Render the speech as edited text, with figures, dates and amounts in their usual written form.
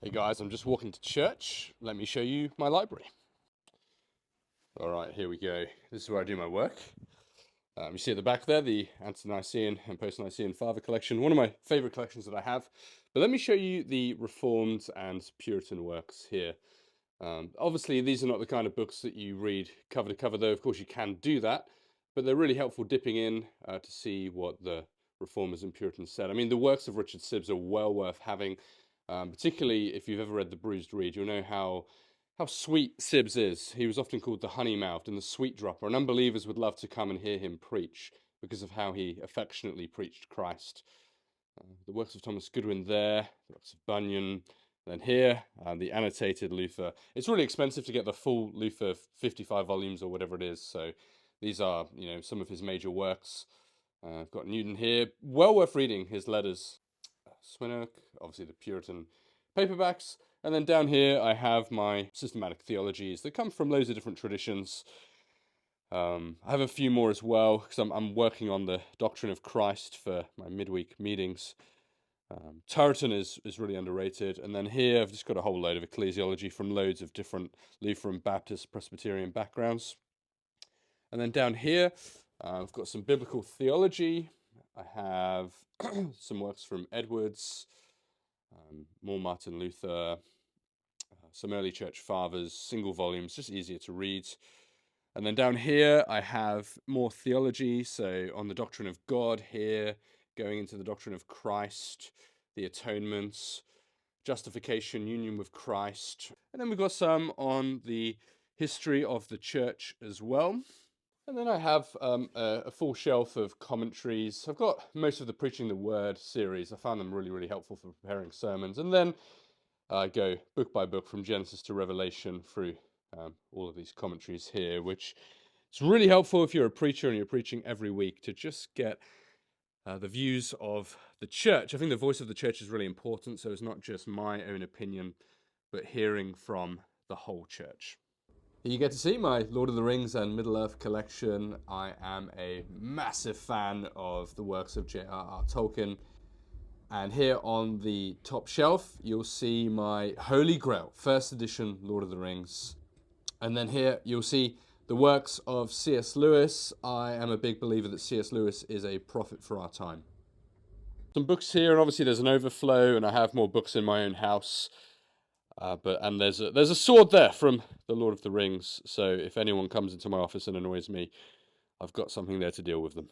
Hey guys, I'm just walking to church. Let me show you my library. All right, here we go. This is where I do my work. You see at the back there, the Ante-Nicene and Post-Nicene Father collection, one of my favorite collections that I have. But let me show you the Reformed and Puritan works here. Obviously, these are not the kind of books that you read cover to cover, though of course you can do that. But they're really helpful dipping in to see what the Reformers and Puritans said. I mean, the works of Richard Sibbes are well worth having. Particularly if you've ever read The Bruised Reed, you'll know how sweet Sibbes is. He was often called the honey-mouthed and the sweet dropper, and unbelievers would love to come and hear him preach because of how he affectionately preached Christ. The works of Thomas Goodwin there, the works of Bunyan, then here, the annotated Luther. It's really expensive to get the full Luther 55 volumes or whatever it is, so these are, some of his major works. I've got Newton here, well worth reading his letters. Swinnock, obviously the Puritan paperbacks, and then down here I have my systematic theologies that come from loads of different traditions. I have a few more as well because I'm working on the doctrine of Christ for my midweek meetings. Turretin is really underrated, and then here I've just got a whole load of ecclesiology from loads of different Lutheran, Baptist, Presbyterian backgrounds. And then down here I've got some biblical theology. I have some works from Edwards, more Martin Luther, some early church fathers, single volumes, just easier to read. And then down here I have more theology, so on the doctrine of God here, going into the doctrine of Christ, the atonements, justification, union with Christ. And then we've got some on the history of the church as well. And then I have a full shelf of commentaries. I've got most of the Preaching the Word series. I found them really, really helpful for preparing sermons. And then I go book by book from Genesis to Revelation through all of these commentaries here, which is really helpful if you're a preacher and you're preaching every week to just get the views of the church. I think the voice of the church is really important, so it's not just my own opinion, but hearing from the whole church. You get to see my Lord of the Rings and Middle-earth collection. I am a massive fan of the works of J.R.R. Tolkien. And here on the top shelf, you'll see my Holy Grail, first edition Lord of the Rings. And then here you'll see the works of C.S. Lewis. I am a big believer that C.S. Lewis is a prophet for our time. Some books here, and obviously there's an overflow, and I have more books in my own house. But there's a sword there from the Lord of the Rings, so if anyone comes into my office and annoys me, I've got something there to deal with them.